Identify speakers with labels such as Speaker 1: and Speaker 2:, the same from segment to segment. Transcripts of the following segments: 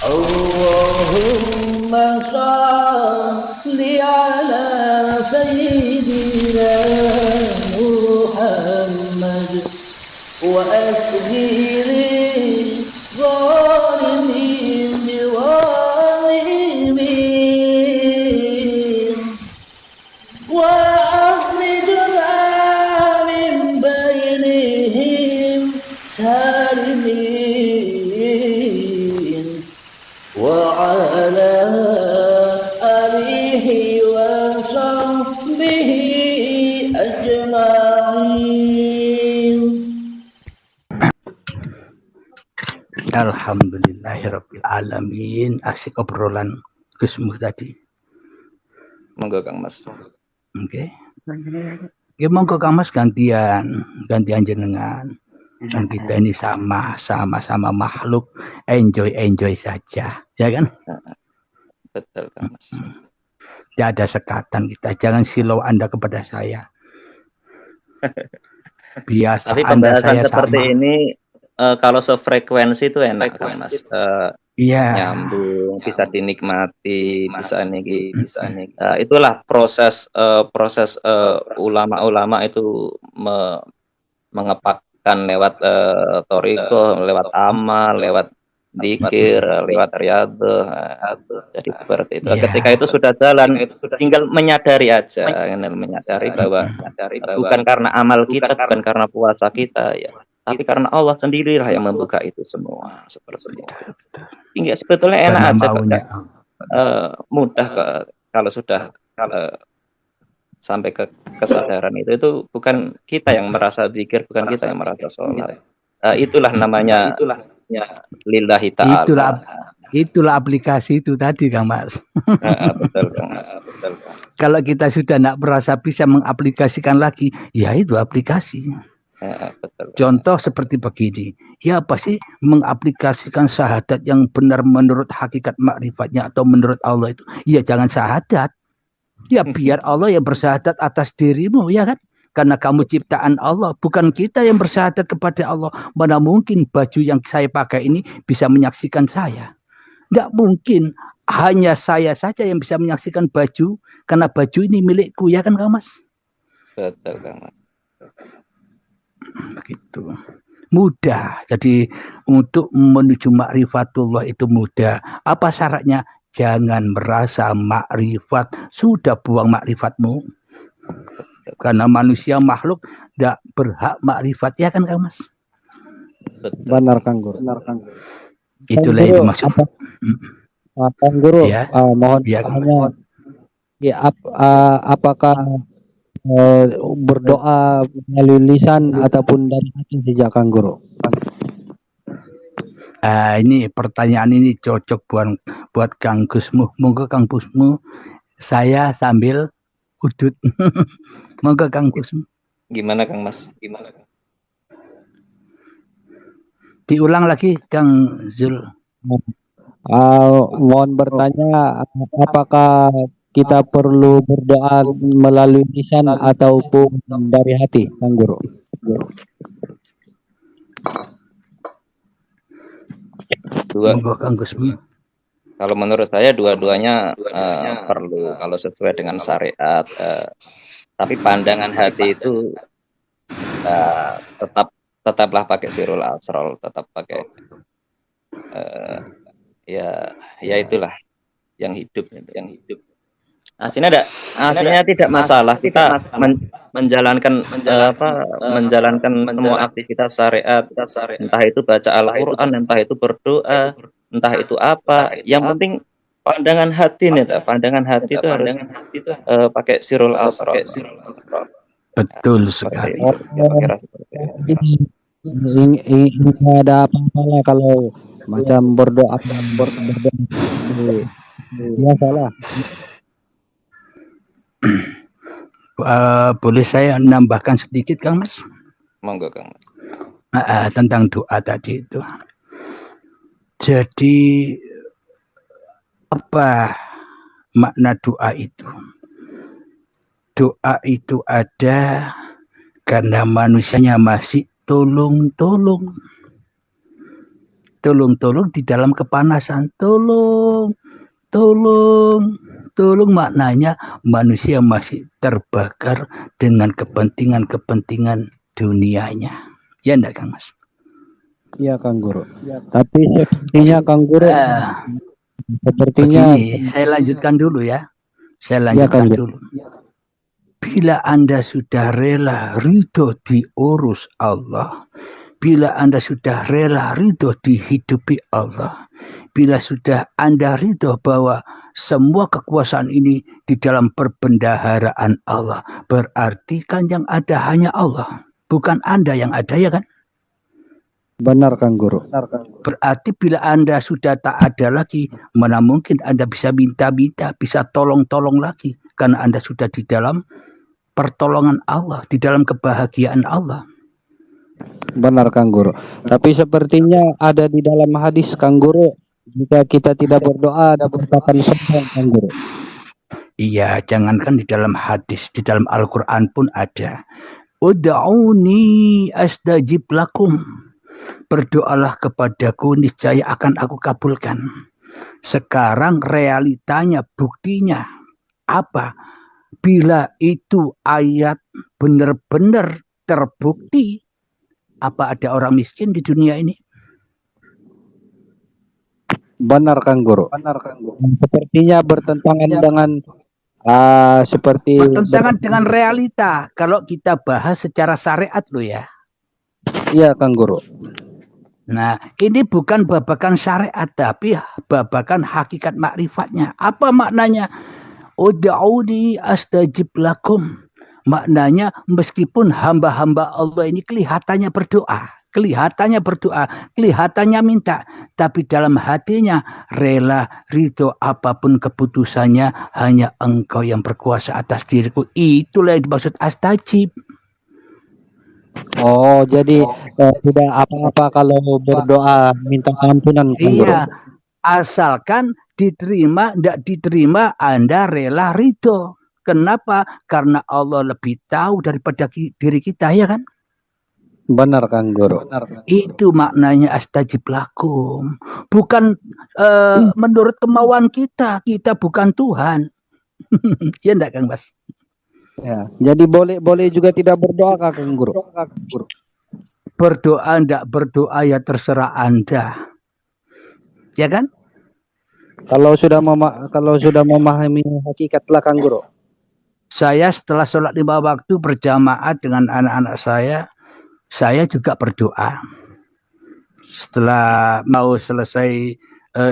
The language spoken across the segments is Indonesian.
Speaker 1: Allahumma salli ala sayyidina Muhammad wa asghiri zalimin biwalimin wa akhrijna min bainihim salimin wa ala alihi wa sahbihi ajma'in.
Speaker 2: Alhamdulillahirabbil alamin. Asik obrolan Gusmu tadi.
Speaker 3: Monggo Kang Mas.
Speaker 2: Oke. Ya monggo Kang Mas gantian jenengan. Dan kita ini sama-sama makhluk, enjoy saja, ya kan?
Speaker 3: Betul Kang Mas.
Speaker 2: Tidak ada sekatan kita. Jangan silau Anda kepada saya. Biasa
Speaker 3: Tapi
Speaker 2: Anda
Speaker 3: pembahasan
Speaker 2: saya
Speaker 3: seperti
Speaker 2: sama.
Speaker 3: ini kalau sefrekuensi itu enak Kang Mas.
Speaker 2: Iya.
Speaker 3: Nyambung, bisa dinikmati, bisa nih. Itulah proses ulama-ulama itu mengepakkan lewat thoriqoh, lewat amal, lewat dzikir, lewat riyadhah. Jadi seperti itu.
Speaker 2: Iya.
Speaker 3: Ketika itu sudah jalan, tinggal menyadari aja, menyadari bahwa bukan karena amal kita, bukan karena puasa kita, ya, tapi karena Allah sendirilah yang membuka itu semua. Seperti itu. Hingga sebetulnya enak
Speaker 2: Karena
Speaker 3: aja
Speaker 2: maunya.
Speaker 3: mudah kalau sudah sampai ke kesadaran itu bukan kita yang merasa zikir, bukan kita yang merasa sholat. Itulah namanya lillahi ta'ala.
Speaker 2: Itulah aplikasi itu tadi Kang Mas.
Speaker 3: Betul Kang Mas.
Speaker 2: Kalau kita sudah tidak merasa bisa mengaplikasikan lagi, ya itu aplikasi.
Speaker 3: Betul.
Speaker 2: Contoh seperti begini, ya apa sih mengaplikasikan syahadat yang benar menurut hakikat makrifatnya atau menurut Allah itu? Ya jangan syahadat. Ya biar Allah yang bersyahadat atas dirimu, ya kan? Karena kamu ciptaan Allah, bukan kita yang bersyahadat kepada Allah. Mana mungkin baju yang saya pakai ini bisa menyaksikan saya? Tidak mungkin. Hanya saya saja yang bisa menyaksikan baju, karena baju ini milikku, ya kan Kang Mas?
Speaker 3: Betul Kang Mas.
Speaker 2: Begitu. Mudah. Jadi untuk menuju ma'rifatullah itu mudah. Apa syaratnya? Jangan merasa makrifat. Sudah buang makrifatmu. Karena manusia makhluk tidak berhak makrifat, ya kan Kang Mas?
Speaker 4: Benar Kang Guru.
Speaker 2: Itulah itu maksud.
Speaker 4: Kang Guru,
Speaker 2: Ya.
Speaker 4: mohon
Speaker 2: Ya,
Speaker 4: tanya, ya, apakah berdoa melalui lisan ataupun dari hati sejak Kang Guru?
Speaker 2: Ini pertanyaan ini cocok buat Kang Gusmu. Monggo Kang Gusmu, saya sambil udut. Monggo Kang Gusmu.
Speaker 3: Gimana Kang Mas?
Speaker 2: Diulang lagi Kang Zul.
Speaker 4: Mohon bertanya, apakah kita perlu berdoa melalui lisan ataupun dari hati, Kang Guru?
Speaker 2: Monggo Kang Gusmu.
Speaker 3: Kalau menurut saya dua-duanya perlu kalau sesuai dengan syariat. Tapi pandangan hati itu tetaplah pakai sirul asrol, tetap pakai ya itulah yang hidup. Aslinya tidak masalah kita menjalankan semua aktivitas syariat, entah itu baca Al-Qur'an, entah itu berdoa, entah itu apa. Yang penting pandangan hati nih, pandangan hati itu harus pakai sirul asrol.
Speaker 2: Betul sekali.
Speaker 4: Ini ada apa-apa kalau macam berdoa ya salah.
Speaker 2: Boleh saya nambahkan sedikit Kang Mas?
Speaker 3: Monggo Kang Mas.
Speaker 2: Tentang doa tadi itu. Jadi apa makna doa itu? Doa itu ada karena manusianya masih tolong-tolong. Tolong di dalam kepanasan. Tolong maknanya manusia masih terbakar dengan kepentingan dunianya. Ya enggak, Kang Mas?
Speaker 4: Iya, Kang Guru. Tapi sepertinya Kang Guru, sepertinya
Speaker 2: Begini, saya lanjutkan dulu ya.
Speaker 4: ya, Kang Guru.
Speaker 2: Bila Anda sudah rela ridho diurus Allah, bila Anda sudah rela ridho dihidupi Allah, bila sudah Anda ridho bahwa semua kekuasaan ini di dalam perbendaharaan Allah, berarti kan yang ada hanya Allah, bukan Anda yang ada, ya kan?
Speaker 4: Benar, Kang Guru.
Speaker 2: Berarti bila Anda sudah tak ada lagi, mana mungkin Anda bisa minta-minta, bisa tolong-tolong lagi, karena Anda sudah di dalam pertolongan Allah, di dalam kebahagiaan Allah.
Speaker 4: Benar, Kang Guru. Tapi sepertinya ada di dalam hadis, Kang Guru, jika kita tidak berdoa ada berkata sombong, Kang Guru.
Speaker 2: Iya, jangankan di dalam hadis, di dalam Al-Quran pun ada. Ud'uni astajib lakum. Berdoalah kepadaku, niscaya akan aku kabulkan. Sekarang realitanya, buktinya apa? Bila itu ayat benar-benar terbukti, apa ada orang miskin di dunia ini?
Speaker 4: Benar, Kang Guru. Sepertinya bertentangan dengan seperti
Speaker 2: bertentangan dengan realita. Kalau kita bahas secara syariat loh ya.
Speaker 4: Iya, Kang Guru.
Speaker 2: Nah, ini bukan babakan syariat, tapi babakan hakikat makrifatnya. Apa maknanya? Ud'uni astajib lakum. Maknanya meskipun hamba-hamba Allah ini kelihatannya berdoa, kelihatannya minta, tapi dalam hatinya rela ridho apapun keputusannya, hanya Engkau yang berkuasa atas diriku. Itulah yang dimaksud astajib.
Speaker 4: Oh, jadi tidak apa-apa kalau berdoa minta ampunan, Kang Guru.
Speaker 2: Iya, asalkan diterima, tidak diterima, Anda rela ridho. Kenapa? Karena Allah lebih tahu daripada diri kita, ya kan?
Speaker 4: Benar, Kang Guru.
Speaker 2: Itu maknanya astajib lakum. Bukan menurut kemauan kita. Kita bukan Tuhan. Ya enggak, Kang Bas?
Speaker 4: Ya, jadi boleh juga tidak berdoa, Kang Guru.
Speaker 2: Berdoa enggak berdoa ya terserah Anda. Ya kan?
Speaker 4: Kalau sudah memahami hakikatlah, Kang Guru.
Speaker 2: Saya setelah sholat 5 waktu berjamaah dengan anak-anak saya juga berdoa. Setelah mau selesai,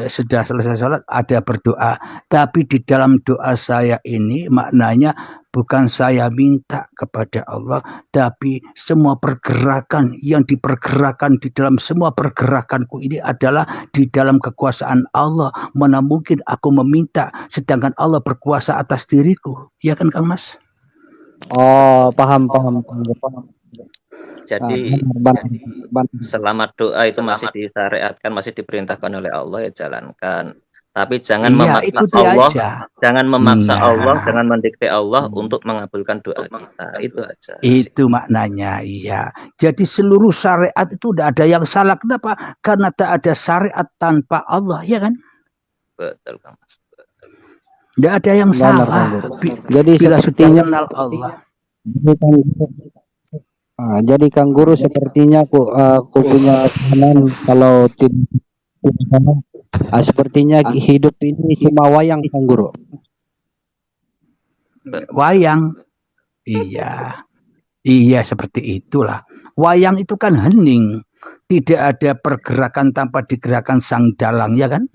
Speaker 2: sudah selesai sholat, ada berdoa. Tapi di dalam doa saya ini maknanya bukan saya minta kepada Allah, tapi semua pergerakan yang dipergerakan di dalam semua pergerakanku ini adalah di dalam kekuasaan Allah. Mana mungkin aku meminta sedangkan Allah berkuasa atas diriku. Ya kan, Kang Mas?
Speaker 4: Oh, paham.
Speaker 3: Jadi selama doa itu masih disyariatkan, masih diperintahkan oleh Allah, ya jalankan. Tapi jangan memaksa Allah, jangan memaksa Allah, jangan mendikte Allah untuk mengabulkan doa kita. Itu aja.
Speaker 2: Itu maknanya, iya. Jadi seluruh syariat itu tidak ada yang salah. Kenapa? Karena tak ada syariat tanpa Allah, ya kan?
Speaker 3: Betul, Kang Mas.
Speaker 2: Tidak ada yang salah.
Speaker 4: Jadi
Speaker 2: bila sudah kenal Allah.
Speaker 4: Jadi Kang Guru sepertinya aku punya teman kalau tidak sepertinya hidup ini cuma wayang, Kang Guru.
Speaker 2: Wayang, iya seperti itulah. Wayang itu kan hening, tidak ada pergerakan tanpa digerakkan sang dalang, ya kan?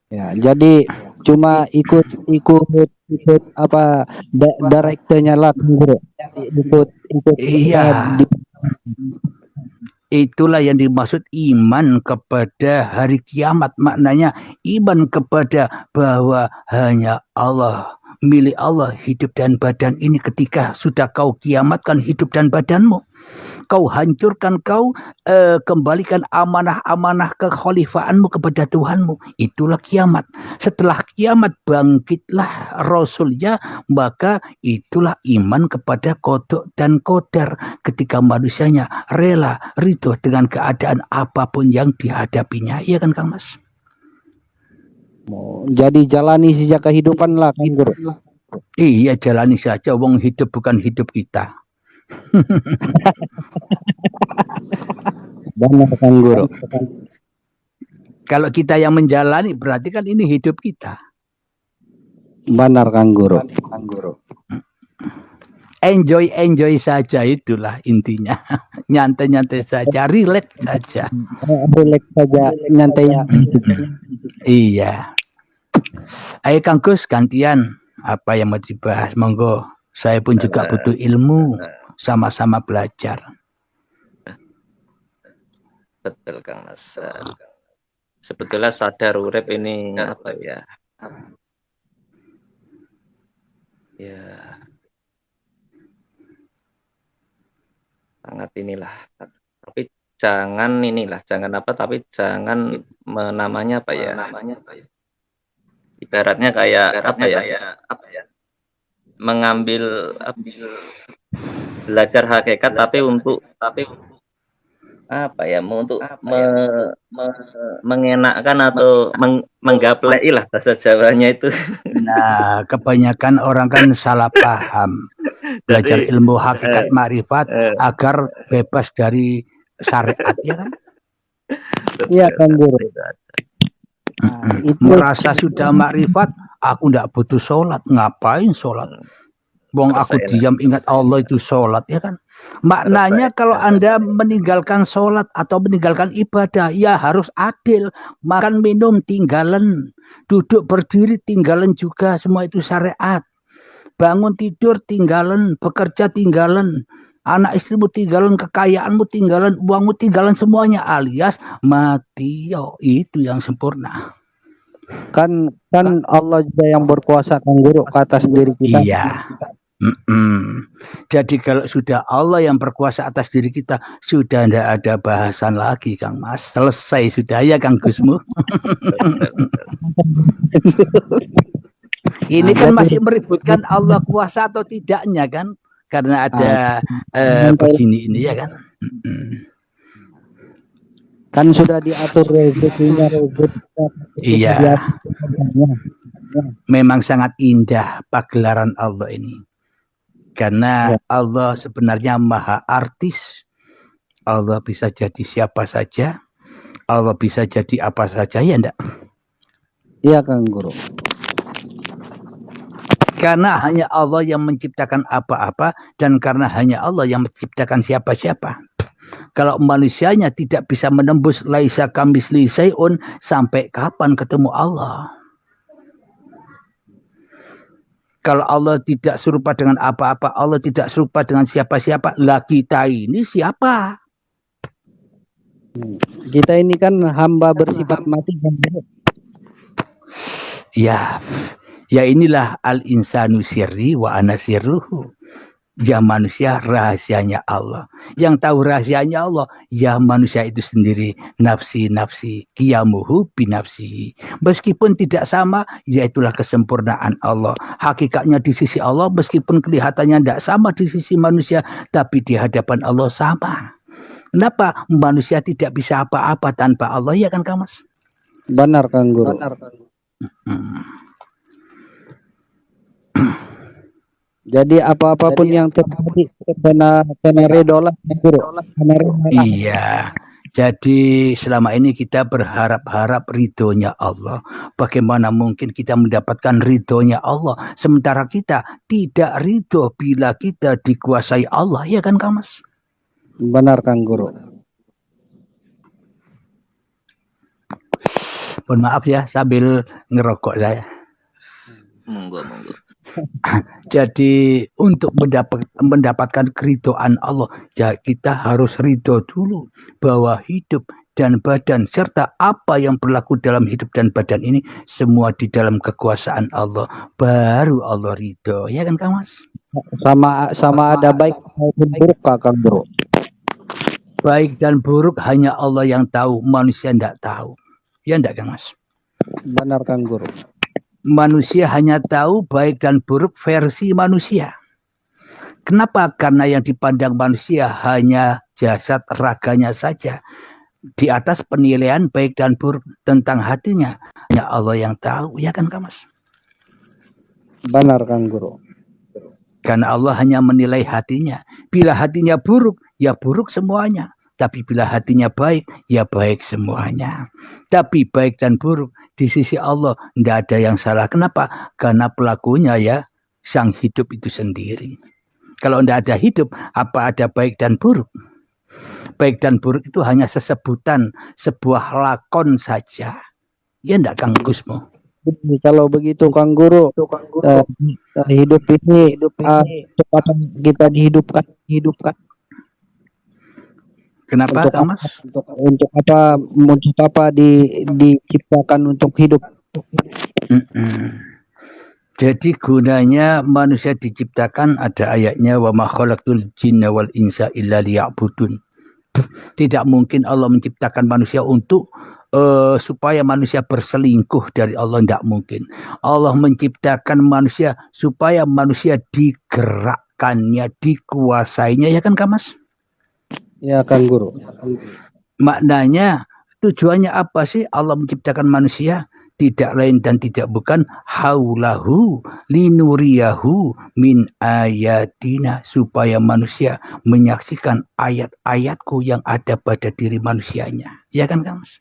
Speaker 4: Ya, jadi cuma ikut apa direkturnya lah, Kang Guru. Ikut.
Speaker 2: Iya. Itulah yang dimaksud iman kepada hari kiamat. Maknanya iman kepada bahwa hanya Allah milik Allah hidup dan badan ini. Ketika sudah kau kiamatkan hidup dan badanmu, kau hancurkan, kau kembalikan amanah-amanah kekhalifaanmu kepada Tuhanmu. Itulah kiamat. Setelah kiamat bangkitlah Rasulnya, maka itulah iman kepada qada dan qadar. Ketika manusianya rela, ridho dengan keadaan apapun yang dihadapinya. Iya kan Kang Mas?
Speaker 4: Jadi jalani saja kehidupan lah Kang Guru.
Speaker 2: Iya, jalani saja. Wong hidup bukan hidup kita.
Speaker 4: Benar Kang Guru.
Speaker 2: Kalau kita yang menjalani berarti kan ini hidup kita.
Speaker 4: Benar Kang Guru.
Speaker 2: Enjoy saja, itulah intinya. Nyantai saja, relax saja.
Speaker 4: Relax saja, nyantai.
Speaker 2: Iya. Ayo Kang Gus, gantian apa yang mau dibahas, monggo. Saya pun juga butuh ilmu, sama-sama belajar.
Speaker 3: Betul Kang Mas. Sebetulnya sadar urip ini apa ya? Ya, sangat inilah. Tapi jangan namanya apa ya? Ibaratnya kayak apa ya? Mengambil belajar hakikat tapi untuk apa ya, untuk mengenakkan atau menggaplei lah bahasa Jawanya itu.
Speaker 2: Nah, kebanyakan orang kan salah paham. Belajar ilmu hakikat makrifat agar bebas dari syariat, ya kan?
Speaker 4: Iya Kang Guru.
Speaker 2: Merasa sudah makrifat, aku ndak butuh sholat. Ngapain sholat? Wong aku diam ingat Allah itu sholat, ya kan? Maknanya kalau Anda meninggalkan sholat atau meninggalkan ibadah, ya harus adil. Makan minum tinggalan, duduk berdiri tinggalan juga, semua itu syariat. Bangun tidur tinggalan, bekerja tinggalan, anak istrimu tinggalan, kekayaanmu tinggalan, uangmu tinggalan, semuanya alias mati. Itu yang sempurna.
Speaker 4: Kan Allah juga yang berkuasa Kang Guru ke atas diri kita.
Speaker 2: Iya. Jadi kalau sudah Allah yang berkuasa atas diri kita, sudah tidak ada bahasan lagi Kang Mas. Selesai sudah, ya Kang Gusmu. Ini kan masih meributkan Allah kuasa atau tidaknya kan? Karena ada begini ini, ya kan?
Speaker 4: Kan sudah diatur rezekinya.
Speaker 2: Iya. Memang sangat indah pagelaran Allah ini. Karena Allah sebenarnya maha artis. Allah bisa jadi siapa saja. Allah bisa jadi apa saja, ya enggak?
Speaker 4: Iya Kang Guru.
Speaker 2: Karena hanya Allah yang menciptakan apa-apa, dan karena hanya Allah yang menciptakan siapa-siapa. Kalau manusianya tidak bisa menembus laisa kamitslihi syai'un, sampai kapan ketemu Allah? Kalau Allah tidak serupa dengan apa-apa, Allah tidak serupa dengan siapa-siapa, lah kita ini siapa?
Speaker 4: Kita ini kan hamba bersifat mati.
Speaker 2: Ya inilah al-insanu sirri wa ana sirruhu. Ya manusia rahasianya Allah. Yang tahu rahasianya Allah, ya manusia itu sendiri. Nafsi, qiyamuhu binafsi. Meskipun tidak sama, ya itulah kesempurnaan Allah. Hakikatnya di sisi Allah, meskipun kelihatannya tidak sama di sisi manusia, tapi di hadapan Allah sama. Kenapa? Manusia tidak bisa apa-apa tanpa Allah, ya kan Kang Mas?
Speaker 4: Benar Kang Guru. Jadi apa-apapun yang terjadi kena redolah.
Speaker 2: Iya. Jadi selama ini kita berharap-harap ridhonya Allah. Bagaimana mungkin kita mendapatkan ridhonya Allah, sementara kita tidak ridho bila kita dikuasai Allah, ya kan Kang Mas?
Speaker 4: Benar Kang Guru.
Speaker 2: Mohon maaf ya sambil ngerokok saya.
Speaker 3: Monggo.
Speaker 2: Jadi untuk mendapatkan keridhaan Allah, ya kita harus ridho dulu bahwa hidup dan badan, serta apa yang berlaku dalam hidup dan badan ini, semua di dalam kekuasaan Allah. Baru Allah ridho. Ya kan Kang Mas?
Speaker 4: Sama ada baik maupun buruk Kang Guru.
Speaker 2: Baik dan buruk hanya Allah yang tahu, manusia tidak tahu. Ya enggak Kang Mas?
Speaker 4: Benar Kang Guru.
Speaker 2: Manusia hanya tahu baik dan buruk versi manusia. Kenapa? Karena yang dipandang manusia hanya jasad raganya saja. Di atas penilaian baik dan buruk tentang hatinya, hanya Allah yang tahu. Ya kan Kang Mas?
Speaker 4: Benar Kang Guru.
Speaker 2: Karena Allah hanya menilai hatinya. Bila hatinya buruk, ya buruk semuanya. Tapi bila hatinya baik, ya baik semuanya. Tapi baik dan buruk di sisi Allah tidak ada yang salah. Kenapa? Karena pelakunya ya sang hidup itu sendiri. Kalau tidak ada hidup, apa ada baik dan buruk? Baik dan buruk itu hanya sesebutan, sebuah lakon saja. Ya enggak Kang Gusmo?
Speaker 4: Kalau begitu Kang Guru, hidup ini cepatan kita dihidupkan.
Speaker 2: Kenapa Kang Mas?
Speaker 4: Untuk apa diciptakan untuk hidup?
Speaker 2: Jadi gunanya manusia diciptakan, ada ayatnya wa ma khalaqtul jinna wal insa illa liya'budun. Tidak mungkin Allah menciptakan manusia untuk supaya manusia berselingkuh dari Allah, tidak mungkin. Allah menciptakan manusia supaya manusia digerakkannya, dikuasainya, ya kan Kang Mas?
Speaker 4: Ya Kang Guru.
Speaker 2: Maknanya tujuannya apa sih Allah menciptakan manusia? Tidak lain dan tidak bukan haulahu linuriyahu min ayatina, supaya manusia menyaksikan ayat-ayatku yang ada pada diri manusianya. Ya kan Kang Mas?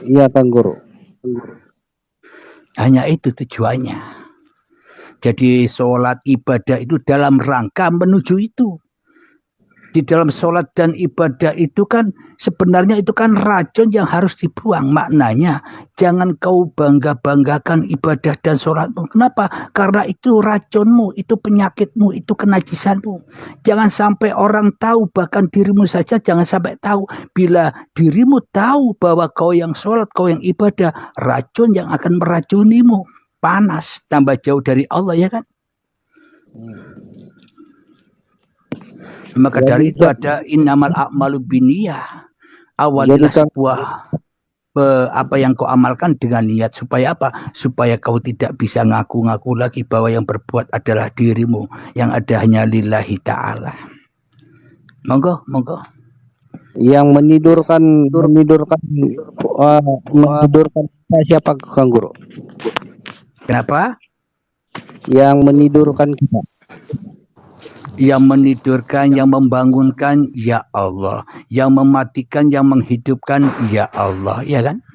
Speaker 4: Iya Kang Guru.
Speaker 2: Hanya itu tujuannya. Jadi sholat ibadah itu dalam rangka menuju itu. Di dalam sholat dan ibadah itu kan sebenarnya itu kan racun yang harus dibuang. Maknanya jangan kau bangga-banggakan ibadah dan sholatmu. Kenapa? Karena itu racunmu, itu penyakitmu, itu kenajisanmu. Jangan sampai orang tahu, bahkan dirimu saja jangan sampai tahu. Bila dirimu tahu bahwa kau yang sholat, kau yang ibadah, racun yang akan meracunimu. Panas, tambah jauh dari Allah, ya kan? Maka dari itu ada innamal a'malu binniyah. Awalilah sebuah apa yang kau amalkan dengan niat. Supaya apa? Supaya kau tidak bisa ngaku-ngaku lagi bahwa yang berbuat adalah dirimu. Yang ada hanya lillahi ta'ala. Monggo.
Speaker 4: Yang menidurkan siapa Kang Guru?
Speaker 2: Kenapa?
Speaker 4: Yang menidurkan kita.
Speaker 2: Yang menidurkan, yang membangunkan, ya Allah. Yang mematikan, yang menghidupkan, ya Allah. Ya kan?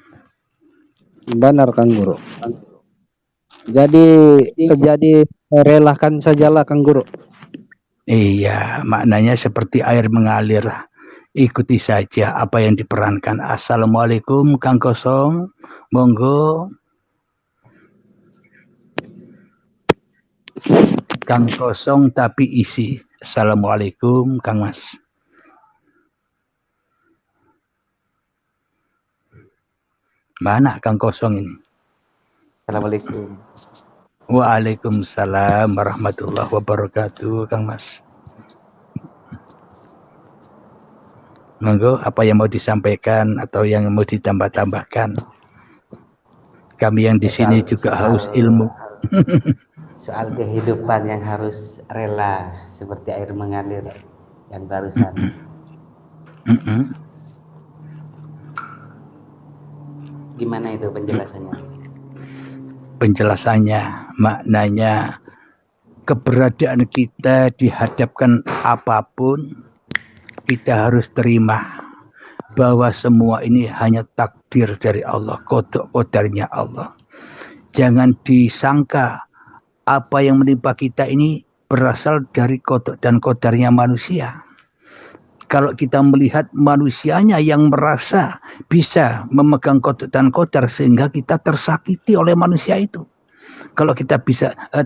Speaker 4: Benar Kang Guru. Jadi relakan sajalah Kang Guru.
Speaker 2: Iya, maknanya seperti air mengalir. Ikuti saja apa yang diperankan. Assalamualaikum Kang Kosong. Monggo. Kang kosong tapi isi. Assalamualaikum Kang Mas. Mana Kang kosong ini?
Speaker 5: Assalamualaikum.
Speaker 2: Waalaikumsalam warahmatullahi wabarakatuh Kang Mas. Monggo, apa yang mau disampaikan atau yang mau ditambah-tambahkan? Kami yang di sini juga haus ilmu.
Speaker 5: Soal kehidupan yang harus rela seperti air mengalir yang barusan. Gimana itu penjelasannya?
Speaker 2: Penjelasannya, maknanya keberadaan kita dihadapkan apapun, kita harus terima bahwa semua ini hanya takdir dari Allah, qada-qadarnya Allah. Jangan disangka apa yang menimpa kita ini berasal dari kodok dan kodarnya manusia. Kalau kita melihat manusianya yang merasa bisa memegang kodok dan kodar sehingga kita tersakiti oleh manusia itu. Kalau kita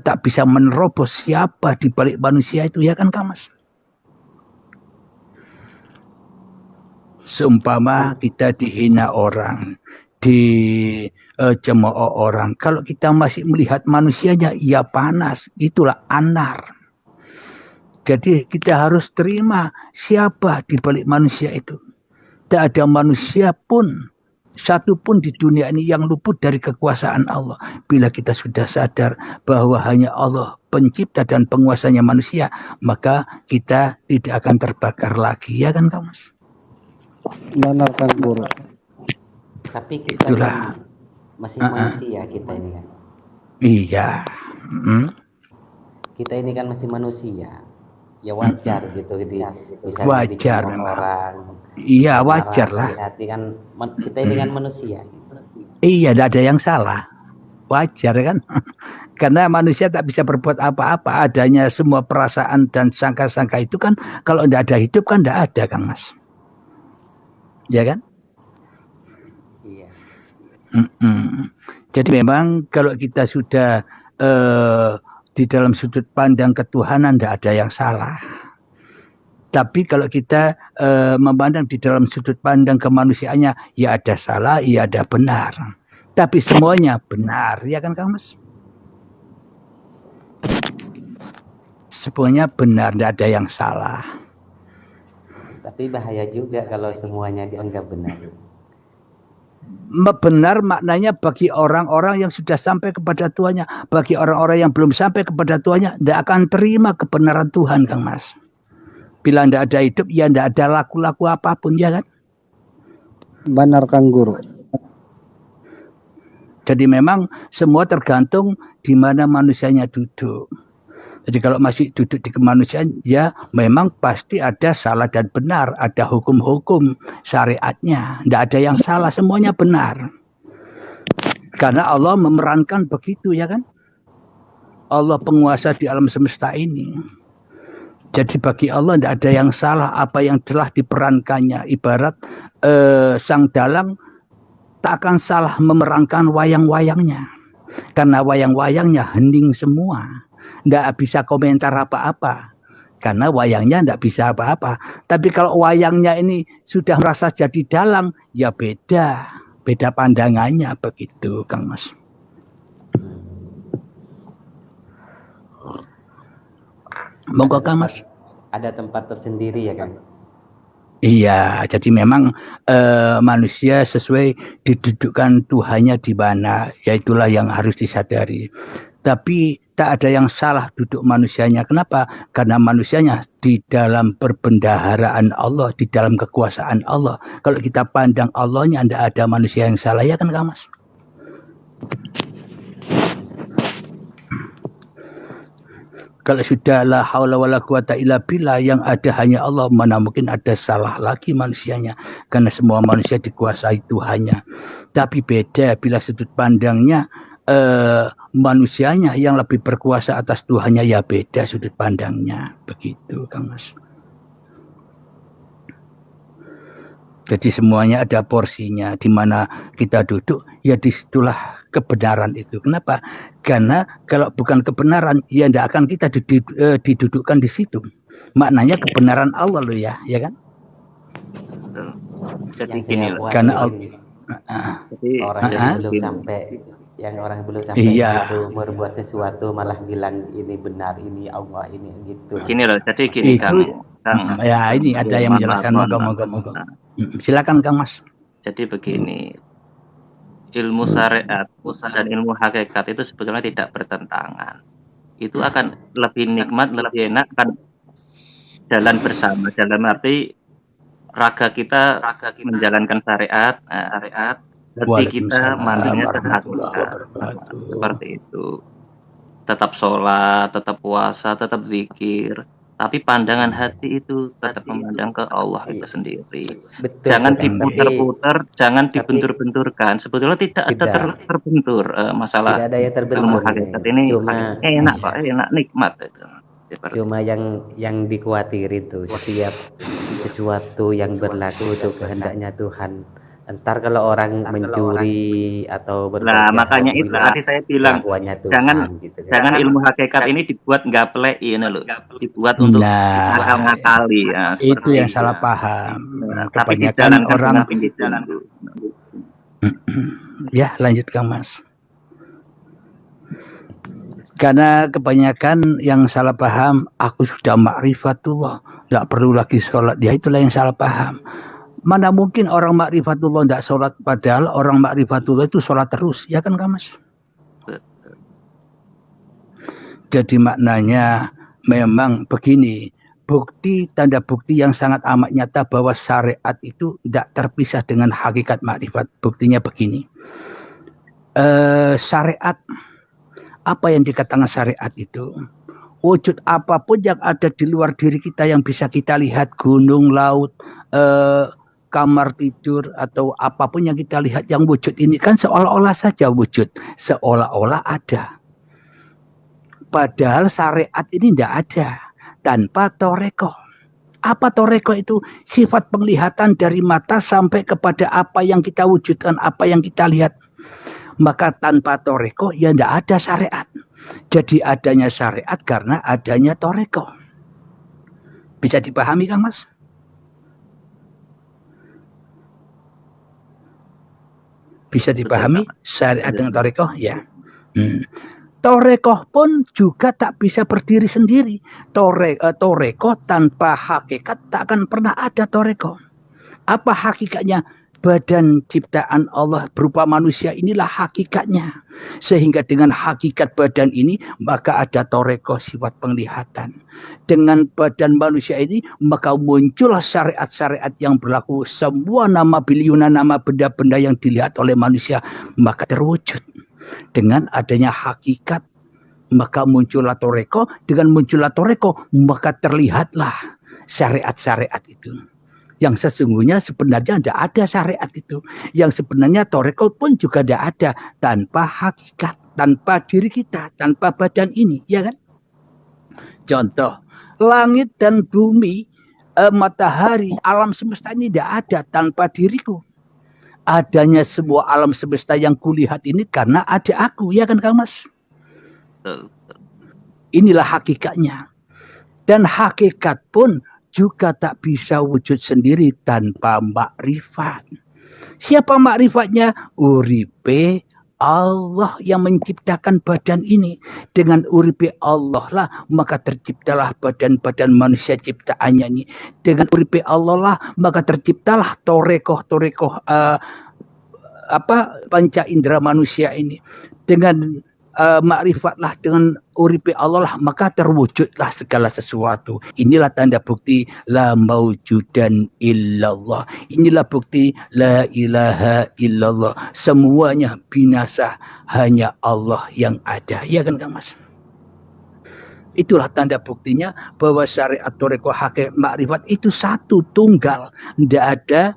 Speaker 2: tak bisa menerobos siapa di balik manusia itu, ya kan Kang Mas? Seumpama kita dihina orang, dicemooh orang. Kalau kita masih melihat manusianya, ya panas. Itulah anar. Jadi kita harus terima siapa di balik manusia itu. Tak ada manusia pun, satu pun di dunia ini yang luput dari kekuasaan Allah. Bila kita sudah sadar bahwa hanya Allah pencipta dan penguasanya manusia, maka kita tidak akan terbakar lagi. Ya kan, Kang Mas?
Speaker 4: Benar Kang Guru.
Speaker 5: Tapi kita
Speaker 2: Itulah.
Speaker 5: kan masih manusia kita ini kan.
Speaker 2: Iya.
Speaker 5: Kita ini kan masih manusia. Ya wajar gitu misalnya
Speaker 2: Wajar
Speaker 5: dicemooh
Speaker 2: memang.
Speaker 5: orang.
Speaker 2: Iya, wajar lah.
Speaker 5: Hati kan kita ini kan manusia.
Speaker 2: Iya, tidak ada yang salah. Wajar kan? Karena manusia tak bisa berbuat apa-apa. Adanya semua perasaan dan sangka-sangka itu kan kalau tidak ada hidup kan tidak ada, Kang Mas. Ya kan?
Speaker 5: Iya.
Speaker 2: Jadi memang kalau kita sudah di dalam sudut pandang ketuhanan tidak ada yang salah. Tapi kalau kita memandang di dalam sudut pandang kemanusiaannya, ya ada salah, ya ada benar. Tapi semuanya benar, ya kan Kang Mas? Semuanya benar, tidak ada yang salah.
Speaker 5: Tapi bahaya juga kalau semuanya dianggap benar.
Speaker 2: Benar maknanya bagi orang-orang yang sudah sampai kepada Tuhannya. Bagi orang-orang yang belum sampai kepada Tuhannya, tidak akan terima kebenaran Tuhan, Kang Mas. Bila tidak ada hidup, ya tidak ada laku-laku apapun, ya kan?
Speaker 4: Benar Kang Guru.
Speaker 2: Jadi memang semua tergantung di mana manusianya duduk. Jadi kalau masih duduk di kemanusiaan, ya memang pasti ada salah dan benar. Ada hukum-hukum syariatnya. Tidak ada yang salah, semuanya benar. Karena Allah memerankan begitu, ya kan? Allah penguasa di alam semesta ini. Jadi bagi Allah tidak ada yang salah apa yang telah diperankannya. Ibarat sang dalang tak akan salah memerankan wayang-wayangnya. Karena wayang-wayangnya hening semua. Tidak bisa komentar apa-apa. Karena wayangnya tidak bisa apa-apa. Tapi kalau wayangnya ini sudah merasa jadi dalang, ya beda. Beda pandangannya begitu, Kang Mas. Monggo Kang Mas.
Speaker 5: Ada tempat tersendiri ya kan?
Speaker 2: Iya, jadi memang manusia sesuai didudukkan Tuhannya di mana, yaitulah yang harus disadari. Tapi tak ada yang salah duduk manusianya. Kenapa? Karena manusianya di dalam perbendaharaan Allah, di dalam kekuasaan Allah. Kalau kita pandang Allahnya, tidak ada manusia yang salah, ya kan Kang Mas? Kalau sudah la haula wala quwata illa billah, yang ada hanya Allah, mana mungkin ada salah lagi manusianya. Karena semua manusia dikuasai Tuhannya. Tapi beda bila sudut pandangnya manusianya yang lebih berkuasa atas Tuhannya, ya beda sudut pandangnya. Begitu Kang Mas. Jadi semuanya ada porsinya. Di mana kita duduk, ya disitulah kebenaran itu. Kenapa? Karena kalau bukan kebenaran, ya tidak akan kita didudukkan di situ. Maknanya kebenaran Allah loh ya, ya kan?
Speaker 3: Jadi gini loh.
Speaker 2: Karena
Speaker 5: jadi orang yang belum sampai,
Speaker 2: iya,
Speaker 5: itu berbuat sesuatu malah bilang ini benar, ini Allah, ini gitu.
Speaker 3: Gini loh. Jadi gini
Speaker 2: itu, Kang. Ya ini ada yang menjelaskan. Moga-moga. Silakan Kang Mas.
Speaker 3: Jadi begini, ilmu syariat dan ilmu hakikat itu sebetulnya tidak bertentangan. Itu akan lebih nikmat, lebih enak, akan jalan bersama. Dalam arti raga kita menjalankan syariat, hati kita mandangnya ke hakikat. Seperti itu. Tetap sholat, tetap puasa, tetap zikir. Tapi pandangan hati itu tetap memandang ke Allah itu sendiri.
Speaker 5: Betul,
Speaker 3: jangan diputar-putar, jangan dibentur-benturkan. Sebetulnya tidak ada terbentur masalah.
Speaker 5: Tidak ada yang terbentur.
Speaker 3: Hakikat ini cuma enak kok, enak nikmat itu.
Speaker 5: Cuma yang dikhawatir itu setiap sesuatu yang berlaku itu kehendaknya Tuhan Ntar kalau orang mencuri atau berbuat
Speaker 3: Nah,
Speaker 5: jahat
Speaker 3: makanya itu
Speaker 5: bilang
Speaker 3: tadi saya bilang
Speaker 5: kelakuannya
Speaker 3: jangan
Speaker 5: Tuhan gitu kan.
Speaker 3: jangan ilmu hakikat ini dibuat gaplek ini loh. Dibuat untuk
Speaker 2: Nah,
Speaker 3: ngakal-ngakali ya,
Speaker 2: itu
Speaker 3: seperti
Speaker 2: yang
Speaker 3: itu.
Speaker 2: salah paham.
Speaker 3: Tapi
Speaker 2: Kebanyakan
Speaker 3: dijalankan
Speaker 2: orang
Speaker 3: dengan sungguh-sungguh.
Speaker 2: ya lanjutkan Mas. Karena kebanyakan yang salah paham, aku sudah ma'rifatullah, tidak perlu lagi sholat. Ya itulah yang salah paham. Mana mungkin orang ma'rifatullah tidak sholat, padahal orang ma'rifatullah itu sholat terus. Ya kan Kak Mas? Jadi maknanya memang begini. Tanda bukti yang sangat amat nyata bahwa syariat itu tidak terpisah dengan hakikat ma'rifat. Buktinya begini. Syariat, apa yang dikatakan syariat itu? Wujud apapun yang ada di luar diri kita yang bisa kita lihat, gunung, laut, kamar tidur, atau apapun yang kita lihat yang wujud ini kan seolah-olah saja wujud, seolah-olah ada. Padahal syariat ini tidak ada tanpa toreko. Apa toreko itu? Sifat penglihatan dari mata sampai kepada apa yang kita wujudkan, apa yang kita lihat. Maka tanpa toreko ya tidak ada syariat. Jadi adanya syariat karena adanya toreko. Bisa dipahami Kang Mas? Bisa dipahami syariat dengan toreko? Ya. Torekoh pun juga tak bisa berdiri sendiri. Torekoh tanpa hakikat tak akan pernah ada torekoh. Apa hakikatnya? Badan ciptaan Allah berupa manusia inilah hakikatnya. Sehingga dengan hakikat badan ini maka ada torekoh sifat penglihatan. Dengan badan manusia ini maka muncullah syariat-syariat yang berlaku. Semua nama biliunan nama benda-benda yang dilihat oleh manusia maka terwujud. Dengan adanya hakikat maka muncullah toreko. Dengan muncullah toreko maka terlihatlah syariat-syariat itu. Yang sesungguhnya sebenarnya tidak ada syariat itu. Yang sebenarnya toreko pun juga tidak ada tanpa hakikat, tanpa diri kita, tanpa badan ini, ya kan? Contoh, langit dan bumi, matahari, alam semesta ini tidak ada tanpa diriku. Adanya semua alam semesta yang kulihat ini karena ada aku, ya kan Kang Mas? Inilah hakikatnya. Dan hakikat pun juga tak bisa wujud sendiri tanpa makrifat. Siapa makrifatnya? Uripe Allah yang menciptakan badan ini. Dengan uripe Allah lah maka terciptalah badan-badan manusia ciptaannya ini. Dengan uripe Allah lah maka terciptalah torekoh panca indera manusia ini. Dengan makrifatlah, dengan uripe Allah lah maka terwujudlah segala sesuatu. Inilah tanda bukti la maujudan illallah. Inilah bukti la ilaha illallah. Semuanya binasa, hanya Allah yang ada. Ya kan Kang Mas? Itulah tanda buktinya bahwa syariat toreko hakikat makrifat itu satu tunggal, tidak ada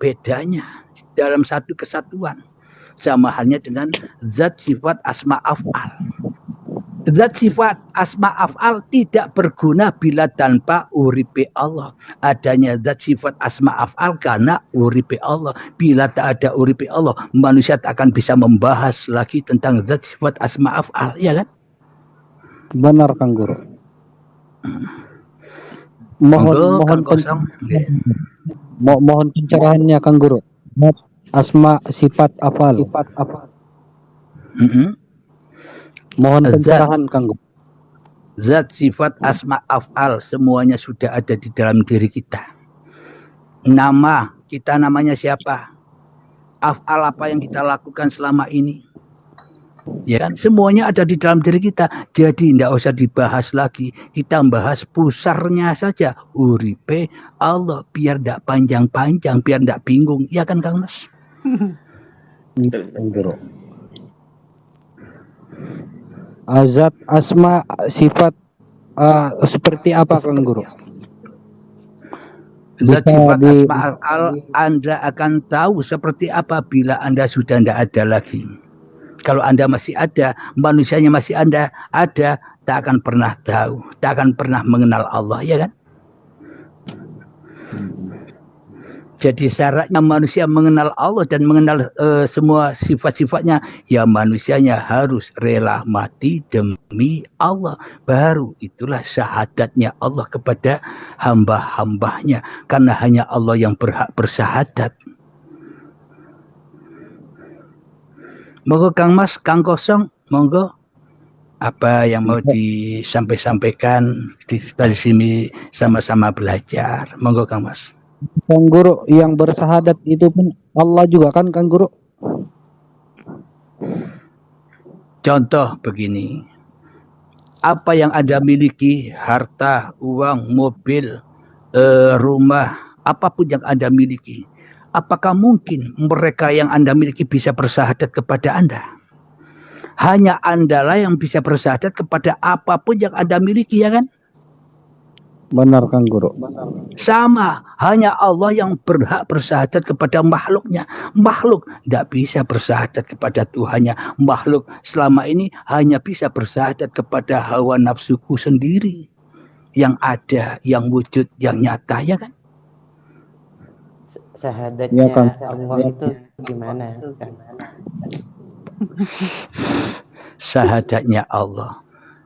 Speaker 2: bedanya, dalam satu kesatuan. Sama halnya dengan zat sifat asma af'al. Zat sifat asma af'al tidak berguna bila tanpa uripe Allah. Adanya zat sifat asma af'al karena uripe Allah. Bila tak ada uripe Allah, manusia tak akan bisa membahas lagi tentang zat sifat asma af'al, ya kan?
Speaker 4: Benar Kang Guru. Mohon pencerahannya Kang Guru. Asma sifat afal. Mohon pencerahan Kang Guru.
Speaker 2: Zat sifat asma af'al semuanya sudah ada di dalam diri kita. Nama kita namanya siapa? Af'al apa yang kita lakukan selama ini? Ya kan, semuanya ada di dalam diri kita. Jadi tidak usah dibahas lagi. Kita bahas pusarnya saja. Uripe Allah, biar tidak panjang-panjang, biar tidak bingung. Ya kan Kang Mas?
Speaker 4: Azat asma sifat seperti apa Kang Guru?
Speaker 2: Zat sifat asma af'al Anda akan tahu seperti apa bila Anda sudah tidak ada lagi. Kalau Anda masih ada, manusianya masih Anda ada, tak akan pernah tahu, tak akan pernah mengenal Allah, ya kan? Jadi syaratnya manusia mengenal Allah dan mengenal semua sifat-sifatnya, ya manusianya harus rela mati demi Allah. Baru itulah syahadatnya Allah kepada hamba-hambanya. Karena hanya Allah yang berhak bersyahadat. Monggo Kang Mas, Kang Kosong, monggo. Apa yang mau disampaikan dari sini sama-sama belajar. Monggo Kang Mas.
Speaker 4: Kang Guru, yang bersahadat itu pun Allah juga kan Kang Guru?
Speaker 2: Contoh begini, apa yang Anda miliki, harta, uang, mobil, rumah, apapun yang Anda miliki, apakah mungkin mereka yang Anda miliki bisa bersahadat kepada Anda? Hanya Anda lah yang bisa bersahadat kepada apapun yang Anda miliki, ya kan?
Speaker 4: Benar Kang Guru.
Speaker 2: Sama, hanya Allah yang berhak bersahadat kepada makhluknya. Makhluk tidak bisa bersahadat kepada Tuhannya. Makhluk selama ini hanya bisa bersahadat kepada hawa nafsuku sendiri. Yang ada, yang wujud, yang nyata, ya kan?
Speaker 5: Syahadatnya
Speaker 4: Ya, Kang.
Speaker 5: Allah itu gimana?
Speaker 2: Syahadatnya Allah.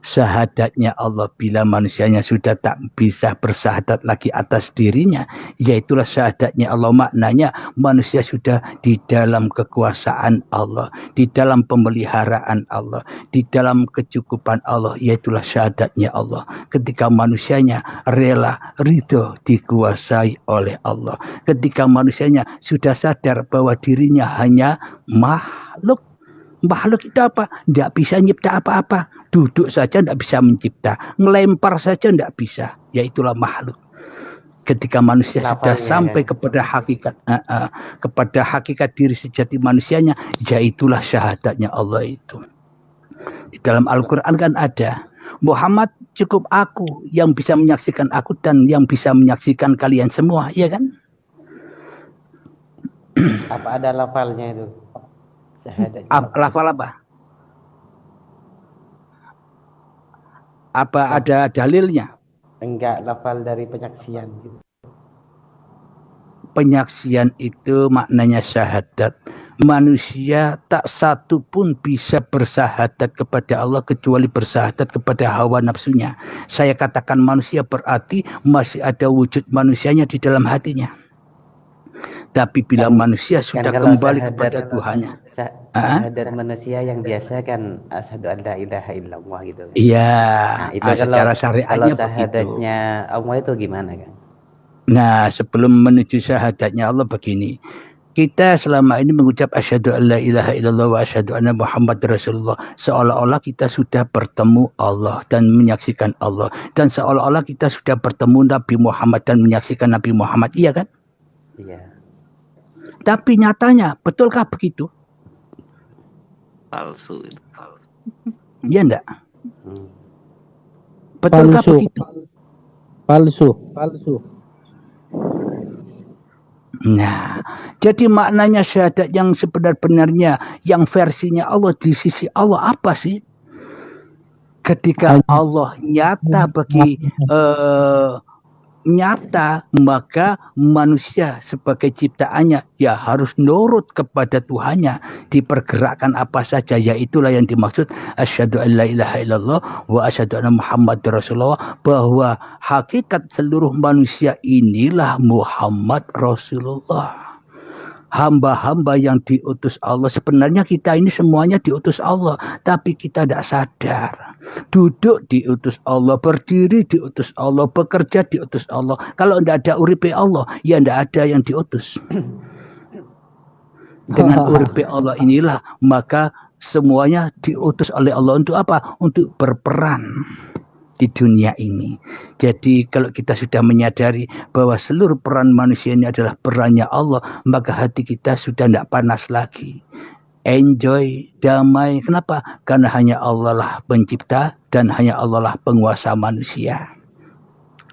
Speaker 2: Syahadatnya Allah bila manusianya sudah tak bisa bersahadat lagi atas dirinya, yaitulah syahadatnya Allah. Maknanya manusia sudah di dalam kekuasaan Allah, di dalam pemeliharaan Allah, di dalam kecukupan Allah, yaitulah syahadatnya Allah. Ketika manusianya rela ridho dikuasai oleh Allah, ketika manusianya sudah sadar bahwa dirinya hanya makhluk. Makhluk itu apa? Tidak bisa nyipta apa-apa. Duduk saja tidak bisa mencipta. Ngelempar saja tidak bisa. Yaitulah makhluk. Ketika manusia sudah sampai kepada hakikat diri sejati manusianya, yaitulah syahadatnya Allah itu. Di dalam Al-Quran kan ada, Muhammad cukup aku yang bisa menyaksikan aku dan yang bisa menyaksikan kalian semua, ya kan?
Speaker 5: Apa ada lafalnya itu?
Speaker 2: Lafal apa? Apa ada dalilnya?
Speaker 5: Enggak, lafal dari penyaksian gitu.
Speaker 2: Penyaksian itu maknanya syahadat. Manusia tak satu pun bisa bersahadat kepada Allah kecuali bersahadat kepada hawa nafsunya. Saya katakan manusia berarti masih ada wujud manusianya di dalam hatinya. Tapi bila manusia sudah kembali kepada Tuhannya,
Speaker 5: syahadat manusia yang biasa kan asyhadu an la ilaha illallah gitu.
Speaker 2: Iya,
Speaker 5: nah, itu
Speaker 2: secara syariatnya
Speaker 5: kalau syahadatnya
Speaker 2: begitu.
Speaker 5: Allah itu gimana kan?
Speaker 2: Nah, sebelum menuju syahadatnya Allah begini. Kita selama ini mengucap asyhadu an la ilaha illallah wa asyhadu anna Muhammad Rasulullah, seolah-olah kita sudah bertemu Allah dan menyaksikan Allah, dan seolah-olah kita sudah bertemu Nabi Muhammad dan menyaksikan Nabi Muhammad, iya kan?
Speaker 5: Iya.
Speaker 2: Tapi nyatanya, betulkah begitu?
Speaker 3: Palsu.
Speaker 2: Iya enggak? Betulkah begitu?
Speaker 4: Palsu.
Speaker 2: Nah, jadi maknanya syahadat yang sebenar-benarnya, yang versinya Allah di sisi Allah apa sih? Ketika Allah nyata bagi nyata, maka manusia sebagai ciptaannya ya harus nurut kepada Tuhannya, dipergerakkan apa saja, yaitulah yang dimaksud asyhadu an la ilaha illallah wa asyhadu anna Muhammad Rasulullah, bahwa hakikat seluruh manusia inilah Muhammad Rasulullah. Hamba-hamba yang diutus Allah. Sebenarnya kita ini semuanya diutus Allah, tapi kita tidak sadar. Duduk diutus Allah, berdiri diutus Allah, bekerja diutus Allah. Kalau tidak ada uripe Allah, ya tidak ada yang diutus. Dengan uripe Allah inilah, maka semuanya diutus oleh Allah untuk apa? Untuk berperan di dunia ini. Jadi kalau kita sudah menyadari bahwa seluruh peran manusia ini adalah perannya Allah, maka hati kita sudah tidak panas lagi. Enjoy, damai. Kenapa? Karena hanya Allah lah pencipta dan hanya Allah lah penguasa manusia.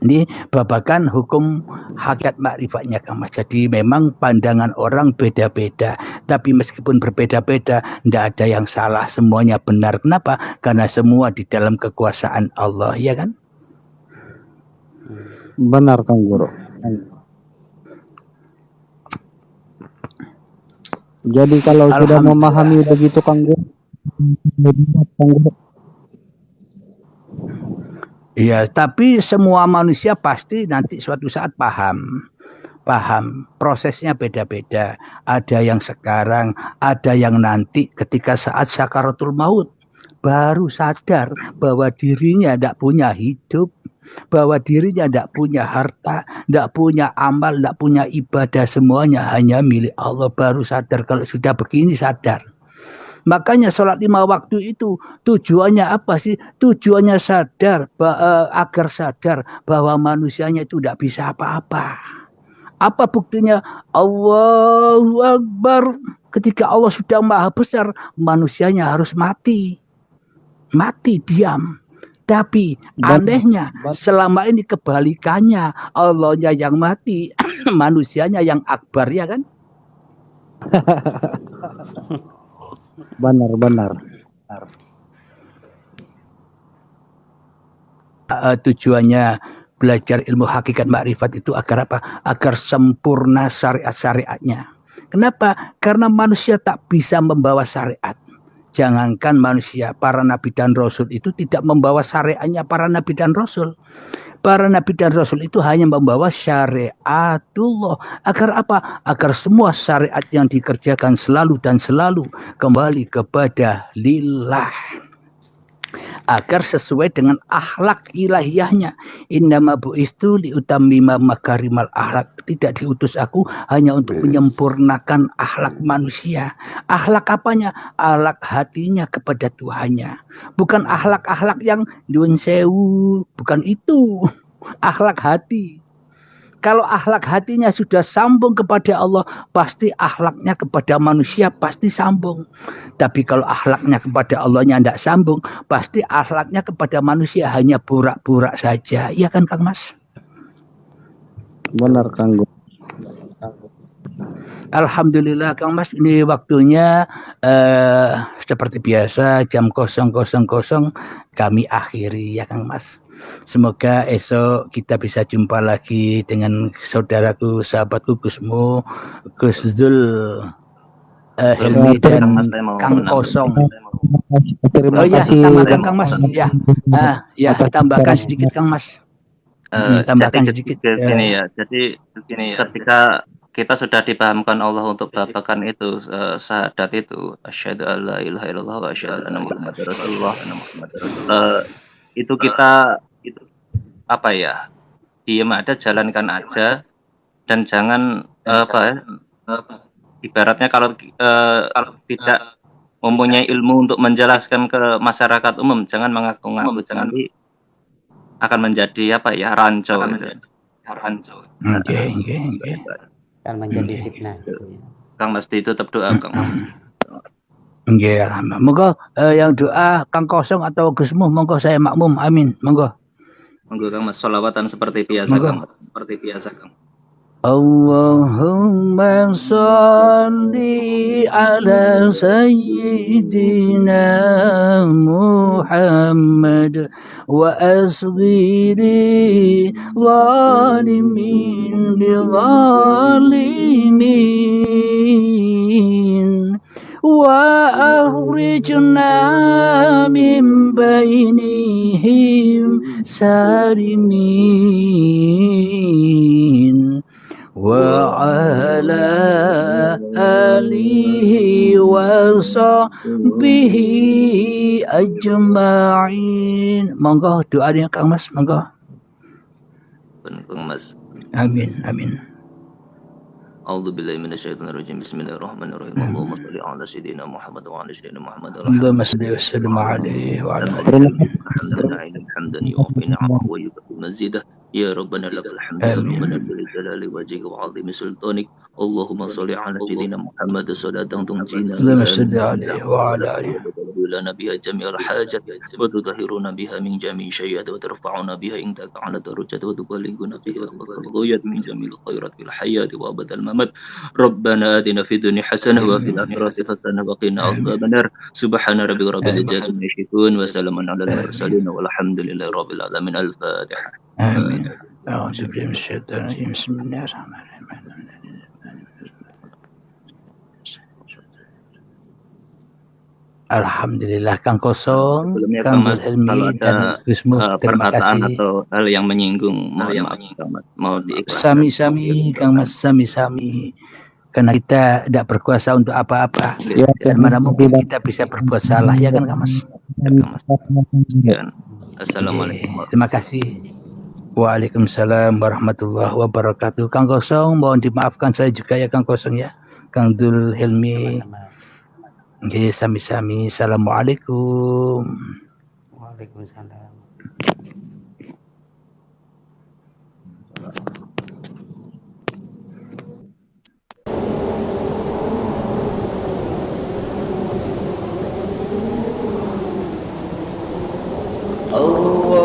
Speaker 2: Ini babakan hukum hakikat makrifatnya Kang Mas. Jadi memang pandangan orang beda-beda. Tapi meskipun berbeda-beda, tidak ada yang salah. Semuanya benar. Kenapa? Karena semua di dalam kekuasaan Allah. Ya kan?
Speaker 4: Benar Kang Guru. Jadi kalau sudah memahami begitu Kang Guru,
Speaker 2: Iya, tapi semua manusia pasti nanti suatu saat paham. Prosesnya beda-beda. Ada yang sekarang, ada yang nanti ketika saat sakaratul maut baru sadar bahwa dirinya tidak punya hidup, bahwa dirinya tidak punya harta, tidak punya amal, tidak punya ibadah, semuanya hanya milik Allah. Baru sadar. Kalau sudah begini sadar. Makanya sholat 5 waktu itu tujuannya apa sih? Tujuannya sadar, agar sadar bahwa manusianya itu tidak bisa apa-apa. Apa buktinya? Allahu Akbar. Ketika Allah sudah maha besar, manusianya harus mati. Mati, diam. Tapi anehnya, selama ini kebalikannya. Allahnya yang mati, manusianya yang akbar, ya kan?
Speaker 4: benar.
Speaker 2: Tujuannya belajar ilmu hakikat makrifat itu agar apa? Agar sempurna syariat-syariatnya. Kenapa? Karena manusia tak bisa membawa syariat. Jangankan manusia, para nabi dan rasul itu tidak membawa syariatnya para nabi dan rasul. Para nabi dan rasul itu hanya membawa syariatullah. Agar apa? Agar semua syariat yang dikerjakan selalu dan selalu kembali kepada lillah. Agar sesuai dengan akhlak ilahiyahnya. Innama bu'istu liutammima makarimal akhlak. Tidak diutus aku hanya untuk menyempurnakan akhlak manusia. Akhlak apanya? Akhlak hatinya kepada Tuhannya. Bukan akhlak-akhlak yang nyuwun sewu, bukan itu. Akhlak hati. Kalau akhlak hatinya sudah sambung kepada Allah, pasti akhlaknya kepada manusia pasti sambung. Tapi kalau akhlaknya kepada Allahnya tidak sambung, pasti akhlaknya kepada manusia hanya burak-burak saja. Iya kan Kang Mas?
Speaker 4: Benar Kang Guru.
Speaker 2: Alhamdulillah Kang Mas, ini waktunya seperti biasa jam 00.00 kami akhiri ya Kang Mas. Semoga esok kita bisa jumpa lagi dengan saudaraku, sahabatku Gusmu, Gus Zul, Helmi dan Kang Kosong. Oh iya, tambahkan Kang Mas. Ya, tambahkan sedikit Kang Mas. Tambahkan sedikit.
Speaker 3: Gini ya, jadi ketika kita sudah dipahamkan Allah untuk babakan itu, syahadat itu, asyhadu alla ilaha illallah wa asyhadu anna muhammadar rasulullah. Itu kita apa ya, diem ada, jalankan aja, dan jangan ibaratnya kalau tidak mempunyai ilmu untuk menjelaskan ke masyarakat umum, jangan mengaku-ngaku, jangan akan menjadi apa ya, rancu gitu.
Speaker 5: Akan menjadi fitnah.
Speaker 3: Kang Mas ditutup doa Kang Mas.
Speaker 2: Nggih, monggo yang doa Kang Kosong atau Gusmu, monggo saya makmum. Amin. Monggo
Speaker 3: Kang Mas, sholawatan seperti biasa Kang.
Speaker 2: Allahumma sholli ala sayyidina Muhammad wa asghiri zalimin bi zalimin wa akhrijna min bainihim sarimin wa ala alihi wa sahbihi ajma'in. Monggo doanya Kang Mas, monggo.
Speaker 3: Kang Mas.
Speaker 2: Amin.
Speaker 3: A'udzu billahi minasyaitonir rajim. Bismillahirrahmanirrahim. Allahumma shalli ala sayyidina Muhammad wa ala sayyidina Muhammad.
Speaker 2: Allahumma shalli wa sallim alaihi wa ala
Speaker 3: alihi hamdan yu'affi ni'amahu wa yukaffi mazidah. Ya Rabbana lakal hamdu ya Rabbana bil jalali wajhika wa 'azimi sultanik. Allahumma shalli ala sayyidina Muhammad salatan tunjina.
Speaker 2: Allahumma shalli alaihi wa ala alihi
Speaker 3: lana biha jami'al hajat wa tudahhiruna biha min jami'i syai'at wa tarfa'una biha indaka 'ala darajat wa tuballighuna biha ghayat min jami'il khairat fil hayati wa abadal mamat. Rabbana atina fid dunya hasanah wa fil akhirati hasanah wa qina adzabannar. Subhana rabbika rabbil izzati amma yasifun wa salamun 'alal mursalin walhamdulillahi rabbil alamin. Al-Fatihah.
Speaker 2: Amin. A'udzu billahi minasyaitonir rajim. Bismillahirrahmanirrahim. Alhamdulillah Kang Kosong,
Speaker 3: Sebelumnya
Speaker 2: Kang
Speaker 3: Mas,
Speaker 2: Dul
Speaker 3: kalau
Speaker 2: Helmi
Speaker 3: ada
Speaker 2: dan Gusmu, terima
Speaker 3: perkataan
Speaker 2: kasih.
Speaker 3: atau hal yang menyinggung, mohon maaf Kang Mas, mau diikhlaskan.
Speaker 2: Sami-sami Kang Mas, sami-sami. Karena kita tidak berkuasa untuk apa-apa.
Speaker 4: Ya,
Speaker 2: Dan mana mungkin kita bisa berbuat salah, ya kan Kang Mas?
Speaker 3: Ya, Kang Mas. Sekian. Assalamualaikum
Speaker 2: Oke, terima kasih. Waalaikumsalam warahmatullahi wabarakatuh. Kang Kosong, mohon dimaafkan saya juga ya Kang Kosong ya. Kang Dul Helmi.
Speaker 5: Sama-sama.
Speaker 2: Oke, sami-sami. Assalamualaikum.
Speaker 5: Waalaikumsalam.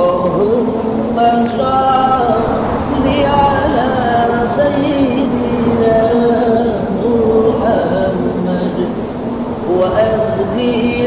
Speaker 1: Allahumma shalli ala sayyidina Muhammad wa azli